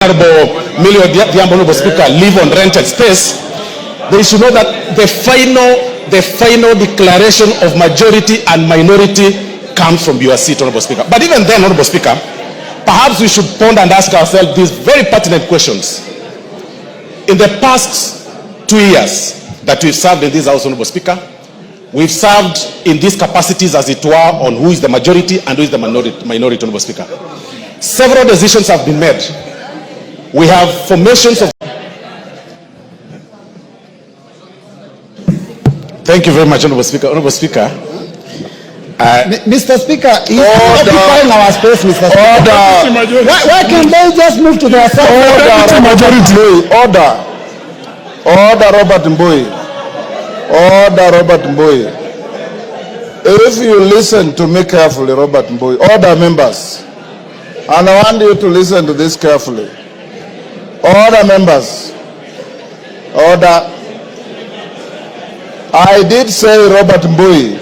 Honorable Millie Odhiambo, Honorable Speaker, live on rented space, they should know that the final declaration of majority and minority comes from your seat, Honorable Speaker. But even then, Honorable Speaker, perhaps we should ponder and ask ourselves these very pertinent questions. In the past 2 years that we've served in this House, Honorable Speaker, we've served in these capacities, as it were, on who is the majority and who is the minority, Honorable Speaker. Several decisions have been made. We have formations of... Thank you very much, Honorable Speaker. Honorable Speaker. Mr. Speaker, he's occupying our space, Mr. Speaker. Why can't they just move to their side? Order, Robert Mbui. Order, Robert Mbui. If you listen to me carefully, Robert Mbui, order members. And I want you to listen to this carefully. Order members. Order. I did say Robert Mbui,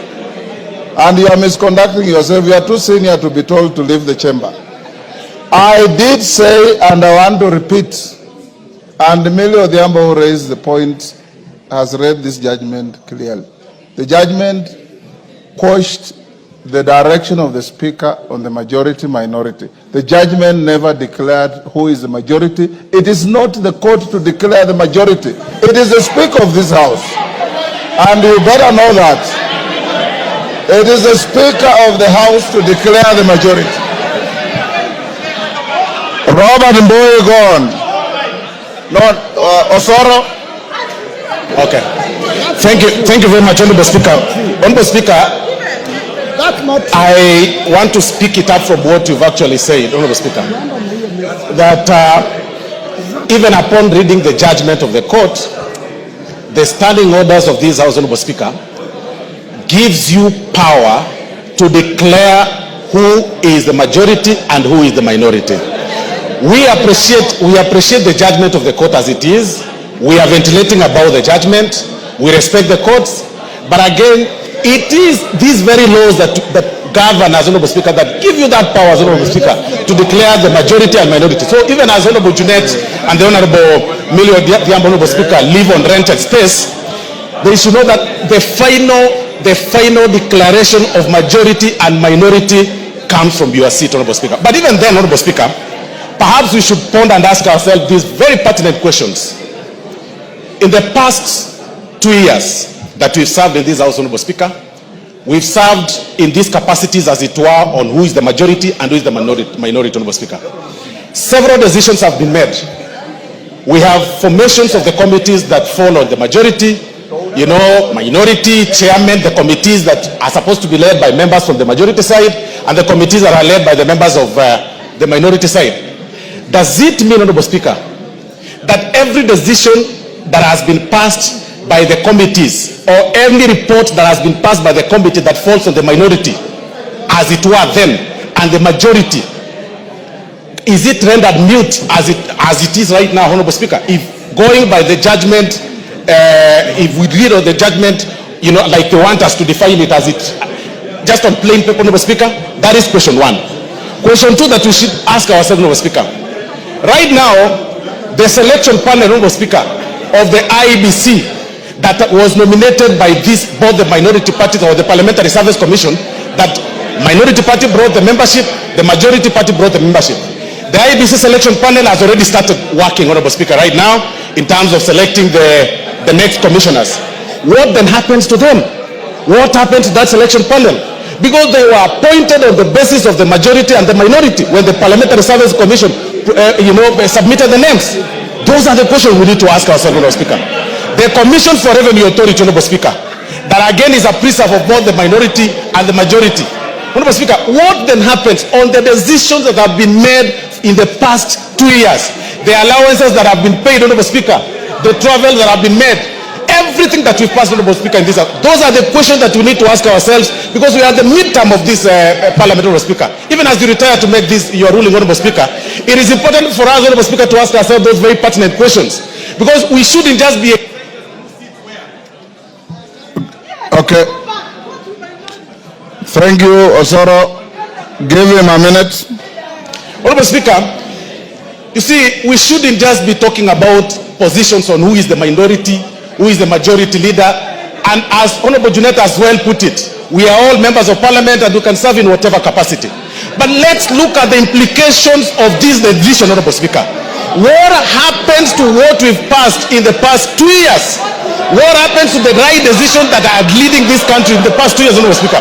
and you are misconducting yourself. You are too senior to be told to leave the chamber. I did say, and I want to repeat, and Millie Odhiambo, who raised the point, has read this judgment clearly. The judgment quashed the direction of the Speaker on the majority-minority. The judgment never declared who is the majority. It is not the court to declare the majority. It is the Speaker of this House. And you better know that. It is the Speaker of the House to declare the majority. Robert Mbui gone. No, Osoro. Okay. Thank you very much, Honorable Speaker. Honorable Speaker, I want to speak it up from what you've actually said, Honorable Speaker, that even upon reading the judgment of the court, the standing orders of this House, Honorable Speaker, gives you power to declare who is the majority and who is the minority. We appreciate the judgment of the court as it is. We are ventilating about the judgment. We respect the courts. But again, it is these very laws that govern, as Honorable Speaker, that give you that power, as Honorable Speaker, to declare the majority and minority. So even as Honorable Junet and the Honorable Millie Odhiambo, Honorable Speaker, live on rented space, they should know that the final declaration of majority and minority comes from your seat, Honorable Speaker. But even then, Honorable Speaker, perhaps we should ponder and ask ourselves these very pertinent questions. In the past 2 years that we've served in this House, Honorable Speaker, we've served in these capacities, as it were, on who is the majority and who is the minority, Honorable Speaker. Several decisions have been made. We have formations of the committees that fall on the majority, minority, chairman, the committees that are supposed to be led by members from the majority side, and the committees that are led by the members of the minority side. Does it mean, Honorable Speaker, that every decision that has been passed by the committees, or any report that has been passed by the committee that falls on the minority, as it were then, and the majority, is it rendered mute as it is right now, Honorable Speaker? If going by the judgment, if we read on the judgment, like they want us to define it as it, just on plain paper, Honorable Speaker, that is question one. Question two that we should ask ourselves, Honorable Speaker. Right now, the selection panel, Honorable Speaker, of the IEBC, that was nominated by both the minority parties or the Parliamentary Service Commission, that minority party brought the membership, the majority party brought the membership. The IEBC selection panel has already started working, Honorable Speaker, right now in terms of selecting the next commissioners. What then happens to them? What happened to that selection panel? Because they were appointed on the basis of the majority and the minority when the Parliamentary Service Commission submitted the names. Those are the questions we need to ask ourselves, Honorable Speaker. The Commission for Revenue Authority, Honorable Speaker, that again is a preserve of both the minority and the majority. Honorable Speaker, what then happens on the decisions that have been made in the past 2 years? The allowances that have been paid, Honorable Speaker, the travel that have been made, everything that we've passed, Honorable Speaker, in this house. Those are the questions that we need to ask ourselves, because we are at the midterm of this Parliament, Honorable Speaker. Even as you retire to make this your ruling, Honorable Speaker, it is important for us, Honorable Speaker, to ask ourselves those very pertinent questions, because we shouldn't just be Okay. Thank you, Osoro. Give him a minute. Honorable Speaker, You see, we shouldn't just be talking about positions on who is the minority, who is the majority leader. And as Honorable Junetta as well put it, we are all members of parliament and we can serve in whatever capacity. But let's look at the implications of this decision, Honorable Speaker. What happens to what we've passed in the past 2 years? What happens to the right decisions that are leading this country in the past 2 years, Honorable Speaker?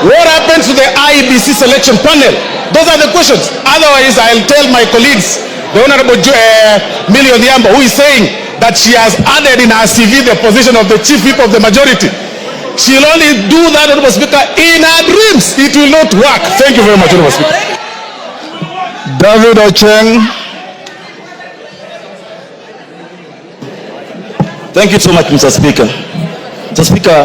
What happens to the IEBC selection panel? Those are the questions. Otherwise, I'll tell my colleagues, the Honorable Millie Odhiambo, who is saying that she has added in her CV the position of the chief whip of the majority. She'll only do that, Honorable Speaker, in her dreams. It will not work. Thank you very much, Honorable Speaker. David Ocheng. Thank you so much, Mr. Speaker. Mr. Speaker,